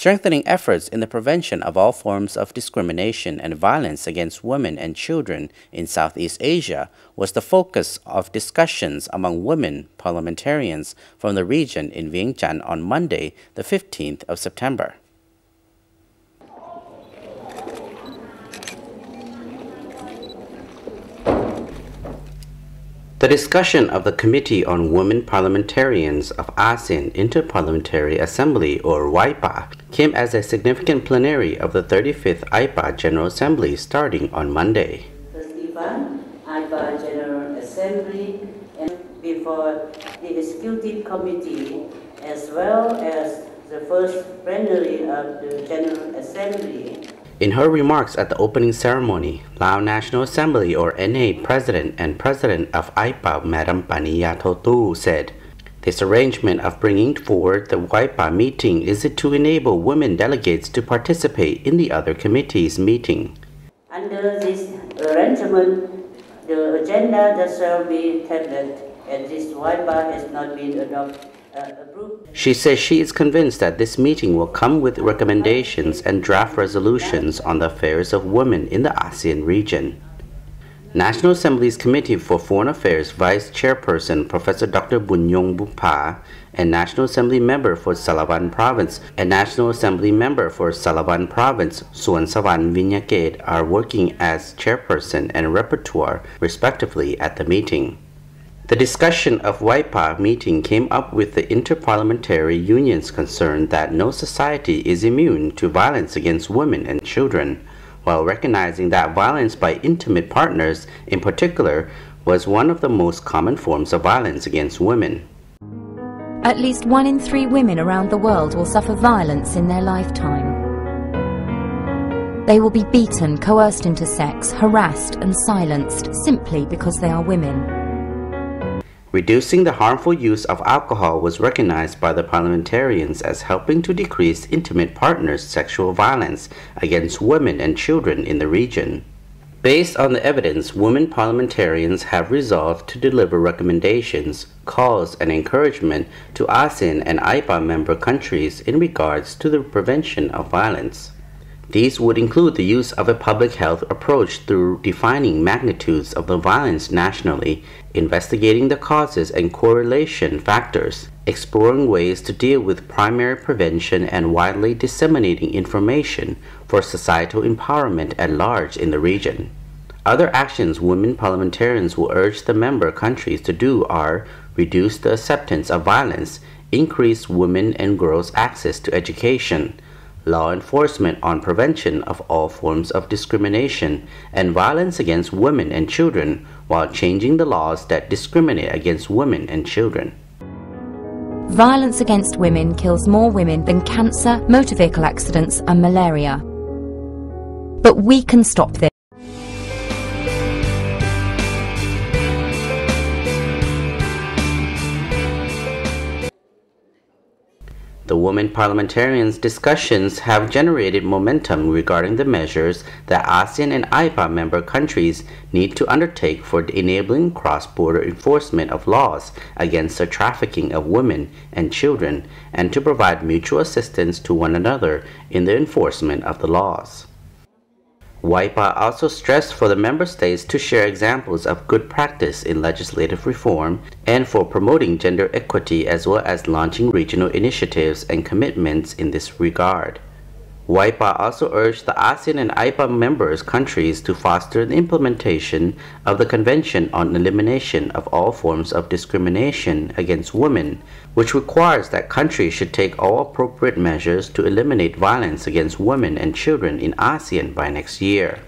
Strengthening efforts in the prevention of all forms of discrimination and violence against women and children in Southeast Asia was the focus of discussions among women parliamentarians from the region in Vientiane on Monday, the 15th of September. The discussion of the Committee on Women Parliamentarians of Asean Inter-Parliamentary Assembly, or WAIPA, came as a significant plenary of the 35th AIPA General Assembly starting on Monday. First event, AIPA General Assembly, and before the Executive Committee, as well as the first plenary of the General Assembly. In her remarks at the opening ceremony, Lao National Assembly, or NA President and President of AIPA, Madam Pany Yathotou, said, "This arrangement of bringing forward the WAIPA meeting is to enable women delegates to participate in the other committees' meeting." Under this arrangement, the agenda that shall be tabled at this WAIPA has not been approved. She says she is convinced that this meeting will come with recommendations and draft resolutions on the affairs of women in the ASEAN region. National Assembly's Committee for Foreign Affairs Vice Chairperson Professor Dr. Bunyong Bupa and National Assembly Member for Salavan Province Suan Savan Vientiane are working as chairperson and rapporteur respectively at the meeting. The discussion of WAIPA meeting came up with the Inter-Parliamentary Union's concern that no society is immune to violence against women and children, while recognizing that violence by intimate partners in particular was one of the most common forms of violence against women. At least 1 in 3 women around the world will suffer violence in their lifetime. They will be beaten, coerced into sex, harassed and silenced simply because they are women. Reducing the harmful use of alcohol was recognized by the parliamentarians as helping to decrease intimate partners' sexual violence against women and children in the region. Based on the evidence, women parliamentarians have resolved to deliver recommendations, calls, and encouragement to ASEAN and AIPA member countries in regards to the prevention of violence. These would include the use of a public health approach through defining magnitudes of the violence nationally, investigating the causes and correlation factors, exploring ways to deal with primary prevention, and widely disseminating information for societal empowerment at large in the region. Other actions women parliamentarians will urge the member countries to do are reduce the acceptance of violence, increase women and girls' access to education, law enforcement on prevention of all forms of discrimination and violence against women and children, while changing the laws that discriminate against women and children. Violence against women kills more women than cancer, motor vehicle accidents and malaria. But we can stop this. The women parliamentarians' discussions have generated momentum regarding the measures that ASEAN and AIPA member countries need to undertake for enabling cross-border enforcement of laws against the trafficking of women and children, and to provide mutual assistance to one another in the enforcement of the laws. WAIPA also stressed for the member states to share examples of good practice in legislative reform and for promoting gender equity, as well as launching regional initiatives and commitments in this regard. WAIPA also urged the ASEAN and AIPA members countries to foster the implementation of the Convention on Elimination of All Forms of Discrimination Against Women, which requires that countries should take all appropriate measures to eliminate violence against women and children in ASEAN by next year.